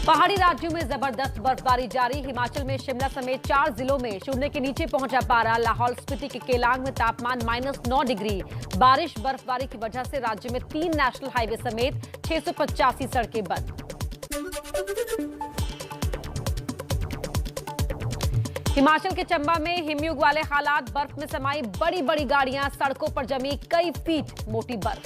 पहाड़ी राज्यों में जबरदस्त बर्फबारी जारी। हिमाचल में शिमला समेत 4 जिलों में शून्य के नीचे पहुंचा पारा। लाहौल स्पीति के केलांग में तापमान -9 डिग्री। बारिश बर्फबारी की वजह से राज्य में 3 नेशनल हाईवे समेत 685 सड़कें बंद। हिमाचल के चंबा में हिमयुग वाले हालात। बर्फ में समाई बड़ी बड़ी गाड़ियां, सड़कों पर जमी कई फीट मोटी बर्फ।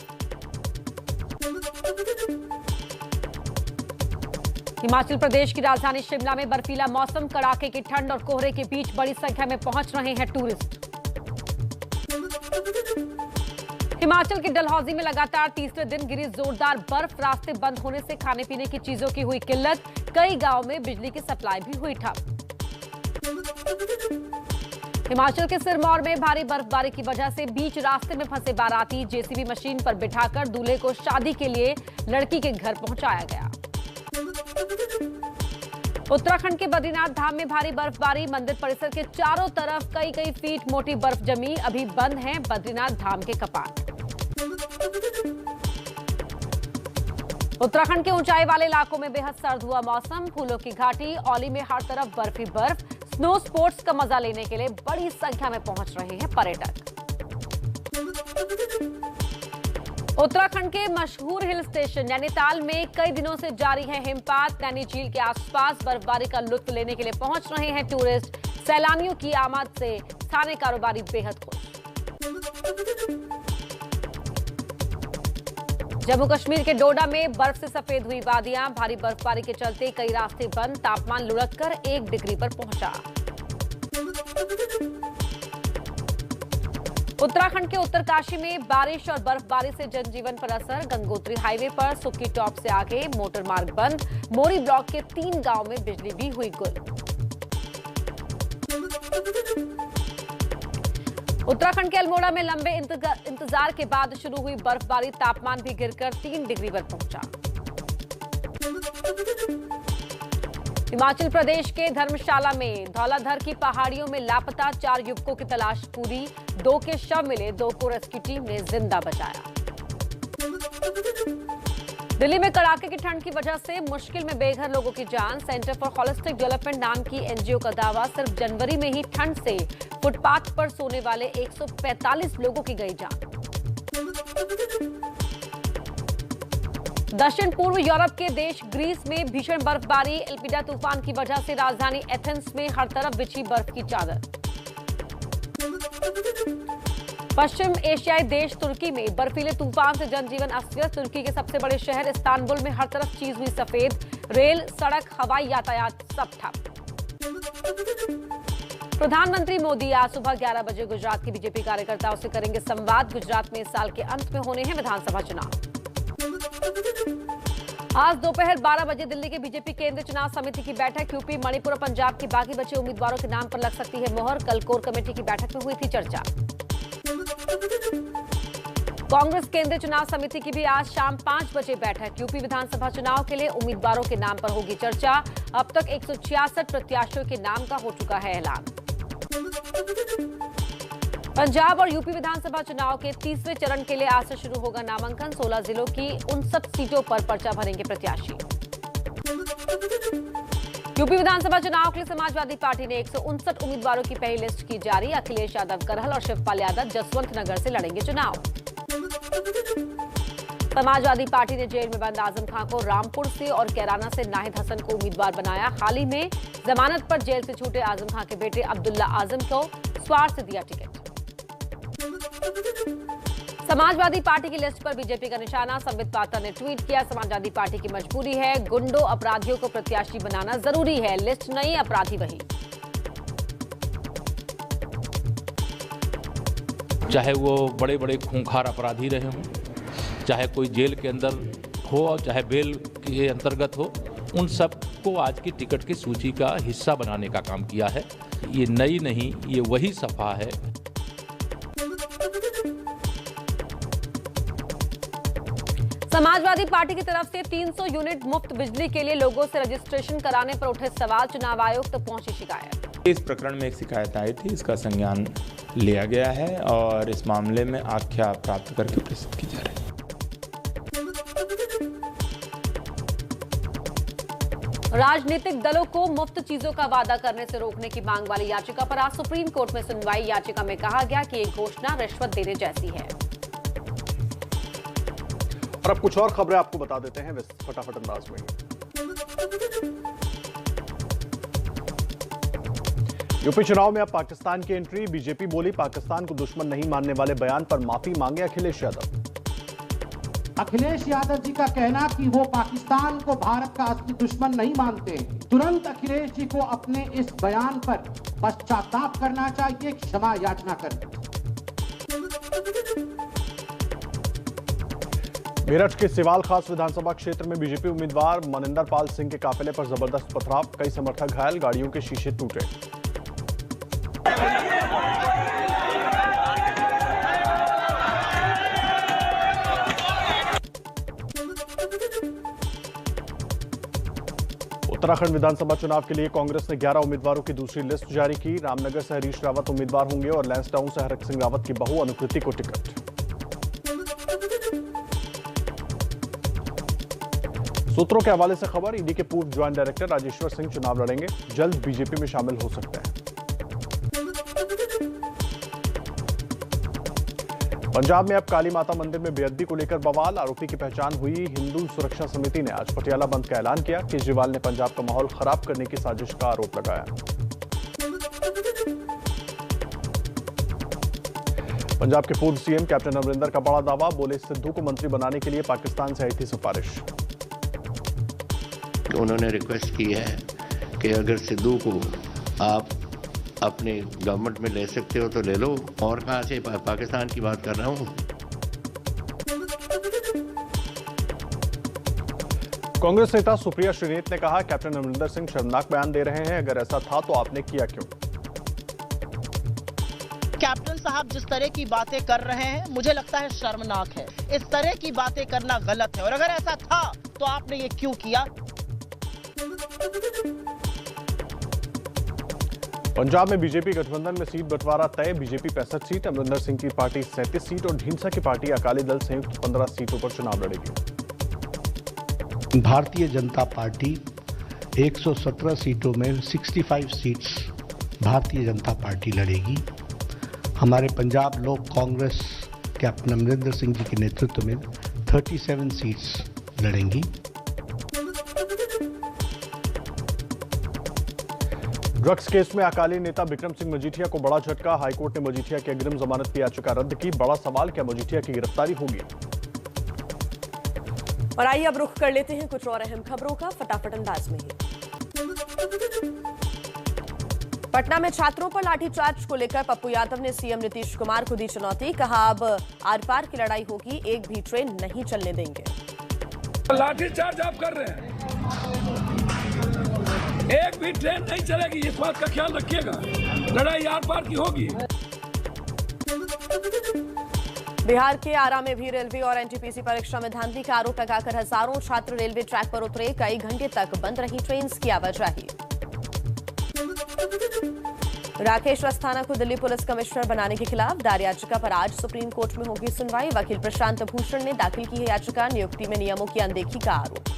हिमाचल प्रदेश की राजधानी शिमला में बर्फीला मौसम, कड़ाके की ठंड और कोहरे के बीच बड़ी संख्या में पहुंच रहे हैं टूरिस्ट। हिमाचल के डलहौजी में लगातार तीसरे दिन गिरी जोरदार बर्फ। रास्ते बंद होने से खाने पीने की चीजों की हुई किल्लत। कई गांवों में बिजली की सप्लाई भी हुई ठप। हिमाचल के सिरमौर में भारी बर्फबारी की वजह से बीच रास्ते में फंसे बाराती जेसीबी मशीन पर बिठाकर दूल्हे को शादी के लिए लड़की के घर पहुंचाया गया। उत्तराखंड के बद्रीनाथ धाम में भारी बर्फबारी। मंदिर परिसर के चारों तरफ कई फीट मोटी बर्फ जमी। अभी बंद हैं बद्रीनाथ धाम के कपाट। उत्तराखंड के ऊंचाई वाले इलाकों में बेहद सर्द हुआ मौसम। फूलों की घाटी औली में हर तरफ बर्फ ही बर्फ। स्नो स्पोर्ट्स का मजा लेने के लिए बड़ी संख्या में पहुंच रहे हैं पर्यटक। उत्तराखंड के मशहूर हिल स्टेशन नैनीताल में कई दिनों से जारी है हिमपात। नैनी झील के आसपास बर्फबारी का लुत्फ लेने के लिए पहुंच रहे हैं टूरिस्ट। सैलानियों की आमद से स्थानीय कारोबारी बेहद खुश। जम्मू कश्मीर के डोडा में बर्फ से सफेद हुई वादियां। भारी बर्फबारी के चलते कई रास्ते बंद। तापमान लुढ़ककर 1 डिग्री पर पहुंचा। उत्तराखंड के उत्तरकाशी में बारिश और बर्फबारी से जनजीवन पर असर। गंगोत्री हाईवे पर सुक्की टॉप से आगे मोटर मार्ग बंद। मोरी ब्लॉक के 3 गांव में बिजली भी हुई गुल। उत्तराखंड के अल्मोड़ा में लंबे इंतजार के बाद शुरू हुई बर्फबारी। तापमान भी गिरकर 3 डिग्री पर पहुंचा। हिमाचल प्रदेश के धर्मशाला में धौलाधर की पहाड़ियों में लापता 4 युवकों की तलाश पूरी। 2 के शव मिले, 2 को रेस्क्यू टीम ने जिंदा बचाया। दिल्ली में कड़ाके की ठंड की वजह से मुश्किल में बेघर लोगों की जान। सेंटर फॉर होलिस्टिक डेवलपमेंट नाम की एनजीओ का दावा, सिर्फ जनवरी में ही ठंड से फुटपाथ पर सोने वाले 145 लोगों की गई जान। दक्षिण पूर्व यूरोप के देश ग्रीस में भीषण बर्फबारी। एल्पिडा तूफान की वजह से राजधानी एथेंस में हर तरफ बिछी बर्फ की चादर। पश्चिम एशियाई देश तुर्की में बर्फीले तूफान से जनजीवन अस्त-व्यस्त। तुर्की के सबसे बड़े शहर इस्तांबुल में हर तरफ चीज हुई सफेद। रेल, सड़क, हवाई यातायात सब ठप। प्रधानमंत्री मोदी आज सुबह 11 बजे गुजरात के बीजेपी कार्यकर्ताओं से करेंगे संवाद। गुजरात में इस साल के अंत में होने हैं विधानसभा चुनाव। आज दोपहर 12 बजे दिल्ली के बीजेपी केंद्रीय चुनाव समिति की बैठक। यूपी, मणिपुर और पंजाब के बाकी बचे उम्मीदवारों के नाम पर लग सकती है मोहर। कल कोर कमेटी की बैठक में हुई थी चर्चा। कांग्रेस केंद्रीय चुनाव समिति की भी आज शाम 5 बजे बैठक। यूपी विधानसभा चुनाव के लिए उम्मीदवारों के नाम पर होगी चर्चा। अब तक 166 प्रत्याशियों के नाम का हो चुका है ऐलान। पंजाब और यूपी विधानसभा चुनाव के तीसरे चरण के लिए आज से शुरू होगा नामांकन। 16 जिलों की 59 सीटों पर पर्चा भरेंगे प्रत्याशी। यूपी विधानसभा चुनाव के लिए समाजवादी पार्टी ने 159 उम्मीदवारों की पहली लिस्ट की जारी। अखिलेश यादव करहल और शिवपाल यादव जसवंत नगर से लड़ेंगे चुनाव। समाजवादी पार्टी ने जेल में बंद आजम खान को रामपुर से और कैराना से नाहिद हसन को उम्मीदवार बनाया। हाल ही में जमानत पर जेल से छूटे आजम खान के बेटे अब्दुल्ला आजम को स्वार से दिया टिकट। समाजवादी पार्टी की लिस्ट पर बीजेपी का निशाना। संबित पात्रा ने ट्वीट किया, समाजवादी पार्टी की मजबूरी है, गुंडों अपराधियों को प्रत्याशी बनाना जरूरी है, लिस्ट नहीं अपराधी वही। चाहे वो बड़े बड़े खूंखार अपराधी रहे हों, चाहे कोई जेल के अंदर हो और चाहे बेल के अंतर्गत हो, उन सबको आज की टिकट की सूची का हिस्सा बनाने का काम किया है। ये नई नहीं, ये वही सपा है। समाजवादी पार्टी की तरफ से 300 यूनिट मुफ्त बिजली के लिए लोगों से रजिस्ट्रेशन कराने पर उठे सवाल। चुनाव आयोग तक पहुंची शिकायत। इस प्रकरण में एक शिकायत आई थी, इसका संज्ञान लिया गया है और इस मामले में आख्या प्राप्त करके प्रस्तुत की जा रही है। राजनीतिक दलों को मुफ्त चीजों का वादा करने से रोकने की मांग वाली याचिका पर आज सुप्रीम कोर्ट में सुनवाई। याचिका में कहा गया कि ये घोषणा रिश्वत देने जैसी है। और अब कुछ और खबरें आपको बता देते हैं फटाफट अंदाज में। यूपी चुनाव में अब पाकिस्तान की एंट्री। बीजेपी बोली पाकिस्तान को दुश्मन नहीं मानने वाले बयान पर माफी मांगे अखिलेश यादव। अखिलेश यादव जी का कहना कि वो पाकिस्तान को भारत का असली दुश्मन नहीं मानते, तुरंत अखिलेश जी को अपने इस बयान पर पश्चाताप करना चाहिए, क्षमा याचना करनी। मेरठ के सिवाल खास विधानसभा क्षेत्र में बीजेपी उम्मीदवार मनिंदर पाल सिंह के काफिले पर जबरदस्त पथराव, कई समर्थक घायल, गाड़ियों के शीशे टूटे। उत्तराखंड विधानसभा चुनाव के लिए कांग्रेस ने 11 उम्मीदवारों की दूसरी लिस्ट जारी की। रामनगर से हरीश रावत उम्मीदवार होंगे और लैंसडाउन से हरक सिंह रावत की बहू अनुकृति को टिकट। सूत्रों के हवाले से खबर, ईडी के पूर्व ज्वाइंट डायरेक्टर राजेश्वर सिंह चुनाव लड़ेंगे, जल्द बीजेपी में शामिल हो सकते हैं। पंजाब में अब काली माता मंदिर में बेअदबी को लेकर बवाल, आरोपी की पहचान हुई। हिंदू सुरक्षा समिति ने आज पटियाला बंद का ऐलान किया। केजरीवाल ने पंजाब का माहौल खराब करने की साजिश का आरोप लगाया। पंजाब के पूर्व सीएम कैप्टन अमरिंदर का बड़ा दावा, बोले सिद्धू को मंत्री बनाने के लिए पाकिस्तान से आई थी सिफारिश। उन्होंने रिक्वेस्ट की है कि अगर सिद्धू को आप अपने गवर्नमेंट में ले सकते हो तो ले लो, और कहां से पाकिस्तान की बात कर रहा हूं। कांग्रेस नेता सुप्रिया श्रीनेत ने कहा कैप्टन अमरिंदर सिंह शर्मनाक बयान दे रहे हैं, अगर ऐसा था तो आपने किया क्यों। कैप्टन साहब जिस तरह की बातें कर रहे हैं मुझे लगता है शर्मनाक है। इस तरह की बातें करना गलत है, और अगर ऐसा था तो आपने ये क्यों किया। पंजाब में बीजेपी गठबंधन में सीट बंटवारा तय। बीजेपी 65 सीट, अमरिंदर सिंह की पार्टी 37 सीट और ढींसा की पार्टी अकाली दल संयुक्त 15 सीटों पर चुनाव लड़ेगी। भारतीय जनता पार्टी 117 सीटों में 65 सीट्स भारतीय जनता पार्टी लड़ेगी। हमारे पंजाब लोक कांग्रेस कैप्टन अमरिंदर सिंह जी के नेतृत्व में 37 सीट्स लड़ेंगी। ड्रग्स केस में अकाली नेता बिक्रम सिंह मजीठिया को बड़ा झटका। हाईकोर्ट ने मजीठिया की अग्रिम जमानत की याचिका रद्द की। बड़ा सवाल, क्या मजीठिया की गिरफ्तारी होगी। और आइए अब रुख कर लेते हैं कुछ और अहम खबरों का फटाफट अंदाज में। पटना में छात्रों पर लाठीचार्ज को लेकर पप्पू यादव ने सीएम नीतीश कुमार को दी चुनौती। कहा अब आर पार की लड़ाई होगी, एक भी ट्रेन नहीं चलने देंगे। लाठीचार्ज आप कर रहे हैं, एक भी ट्रेन नहीं चलेगी, इस बात का ख्याल रखिएगा। लड़ाई आर पार की होगी। बिहार के आरा में भी रेलवे और एनटीपीसी परीक्षा में धांधली का आरोप लगाकर हजारों छात्र रेलवे ट्रैक पर उतरे। कई घंटे तक बंद रही ट्रेन की आवाजाही। राकेश अस्थाना को दिल्ली पुलिस कमिश्नर बनाने के खिलाफ दायर याचिका पर आज सुप्रीम कोर्ट में होगी सुनवाई। वकील प्रशांत भूषण ने दाखिल की है याचिका। नियुक्ति में नियमों की अनदेखी का आरोप।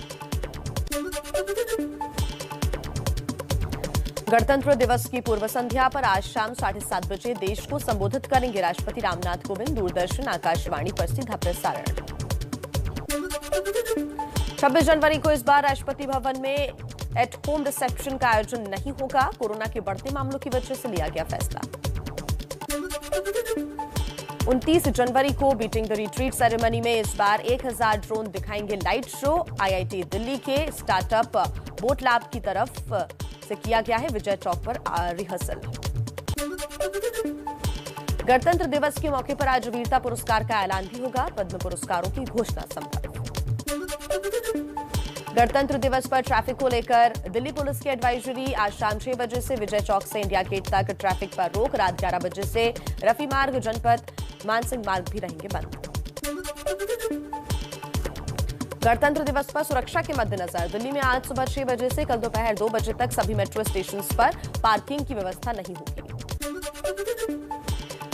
गणतंत्र दिवस की पूर्व संध्या पर आज शाम 7:30 बजे देश को संबोधित करेंगे राष्ट्रपति रामनाथ कोविंद। दूरदर्शन आकाशवाणी पर सीधा प्रसारण। 26 जनवरी को इस बार राष्ट्रपति भवन में एट होम रिसेप्शन का आयोजन नहीं होगा। कोरोना के बढ़ते मामलों की वजह से लिया गया फैसला। 29 जनवरी को बीटिंग द रिट्रीट सेरेमनी में इस बार 1000 ड्रोन दिखाएंगे लाइट शो। आईआईटी दिल्ली के स्टार्टअप बोट लैब की तरफ से किया गया है विजय चौक पर रिहर्सल। गणतंत्र दिवस के मौके पर आज वीरता पुरस्कार का ऐलान भी होगा। पद्म पुरस्कारों की घोषणा संभव। गणतंत्र दिवस पर ट्रैफिक को लेकर दिल्ली पुलिस की एडवाइजरी। आज शाम 6 बजे से विजय चौक से इंडिया गेट तक ट्रैफिक पर रोक। रात 11 बजे से रफी मार्ग, जनपथ, मानसिंह मार्ग भी रहेंगे बंद। गणतंत्र दिवस पर सुरक्षा के मद्देनजर दिल्ली में आज सुबह 6 बजे से कल दोपहर 2 बजे तक सभी मेट्रो स्टेशन पर पार्किंग की व्यवस्था नहीं होगी।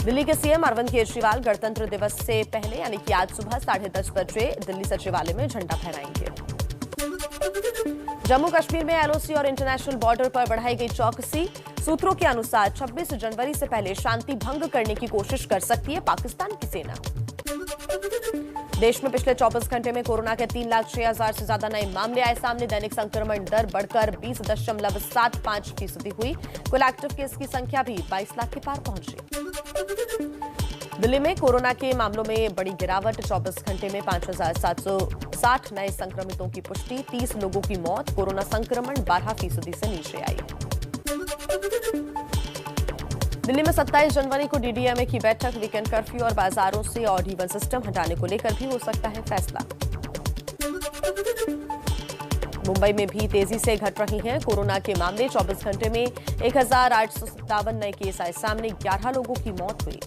दिल्ली के सीएम अरविंद केजरीवाल गणतंत्र दिवस से पहले यानी कि आज सुबह 10:30 बजे दिल्ली सचिवालय में झंडा फहराएंगे। जम्मू कश्मीर में एलओसी और इंटरनेशनल बॉर्डर पर बढ़ाई गई चौकसी। सूत्रों के अनुसार 26 जनवरी से पहले शांति भंग करने की कोशिश कर सकती है पाकिस्तान की सेना। देश में पिछले 24 घंटे में कोरोना के 3,06,000 से ज्यादा नए मामले आए सामने। दैनिक संक्रमण दर बढ़कर 20.75% हुई। कुल एक्टिव केस की संख्या भी 22 लाख के पार पहुंची। दिल्ली में कोरोना के मामलों में बड़ी गिरावट। 24 घंटे में 5,760 नए संक्रमितों की पुष्टि। 30 लोगों की मौत। कोरोना संक्रमण 12% से नीचे आई। दिल्ली में 27 जनवरी को डीडीएमए की बैठक। वीकेंड कर्फ्यू और बाजारों से ऑड इवन सिस्टम हटाने को लेकर भी हो सकता है फैसला। मुंबई में भी तेजी से घट रही हैं कोरोना के मामले। 24 घंटे में 1,857 नए केस आए सामने। 11 लोगों की मौत हुई।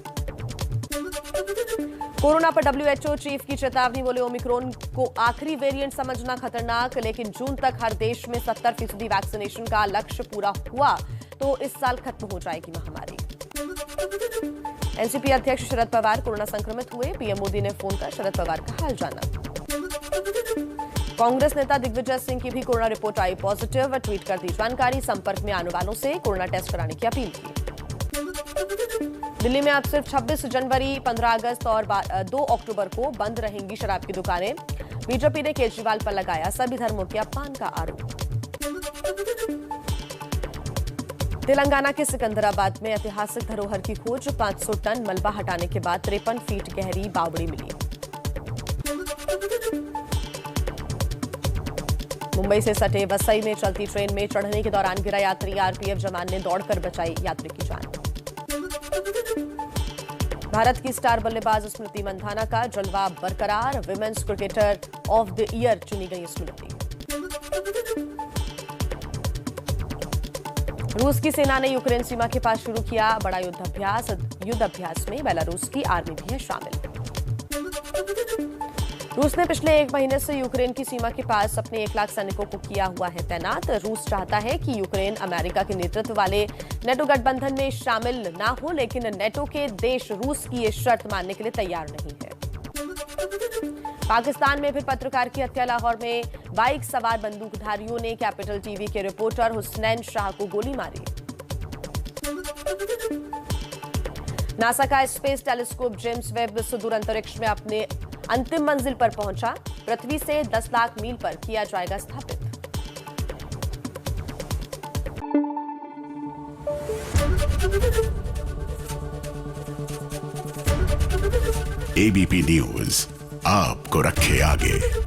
कोरोना पर डब्ल्यूएचओ चीफ की चेतावनी। बोले ओमिक्रॉन को आखिरी वेरिएंट समझना खतरनाक, लेकिन जून तक हर देश में 70% वैक्सीनेशन का लक्ष्य पूरा हुआ तो इस साल खत्म हो जाएगी महामारी। एनसीपी अध्यक्ष शरद पवार कोरोना संक्रमित हुए। पीएम मोदी ने फोन कर शरद पवार का हाल जाना। कांग्रेस नेता दिग्विजय सिंह की भी कोरोना रिपोर्ट आई पॉजिटिव। ट्वीट कर दी जानकारी। संपर्क में आने वालों से कोरोना टेस्ट कराने की अपील की। दिल्ली में अब सिर्फ 26 जनवरी, 15 अगस्त और 2 अक्टूबर को बंद रहेंगी शराब की दुकानें। बीजेपी ने केजरीवाल पर लगाया सभी धर्मों के अपमान का आरोप। तेलंगाना के सिकंदराबाद में ऐतिहासिक धरोहर की खोज। 500 टन मलबा हटाने के बाद 53 फीट गहरी बावड़ी मिली। मुंबई से सटे वसई में चलती ट्रेन में चढ़ने के दौरान गिरा यात्री। आरपीएफ जवान ने दौड़कर बचाई यात्री की जान। भारत की स्टार बल्लेबाज स्मृति मंधाना का जलवा बरकरार। Women's cricketer of the year चुनी गई स्मृति। रूस की सेना ने यूक्रेन सीमा के पास शुरू किया बड़ा युद्धाभ्यास। युद्धाभ्यास में बेलारूस की आर्मी भी है शामिल। रूस ने पिछले 1 महीने से यूक्रेन की सीमा के पास अपने 1 लाख सैनिकों को किया हुआ है तैनात। रूस चाहता है कि यूक्रेन अमेरिका के नेतृत्व वाले नेटो गठबंधन में शामिल ना हो, लेकिन नेटो के देश रूस की ये शर्त मानने के लिए तैयार नहीं है। पाकिस्तान में फिर पत्रकार की हत्या। लाहौर में बाइक सवार बंदूकधारियों ने कैपिटल टीवी के रिपोर्टर हुसनैन शाह को गोली मारी। नासा का स्पेस टेलीस्कोप जेम्स वेब सुदूर अंतरिक्ष में अपने अंतिम मंजिल पर पहुंचा। पृथ्वी से 10 लाख मील पर किया जाएगा स्थापित। एबीपी न्यूज आपको रखे आगे।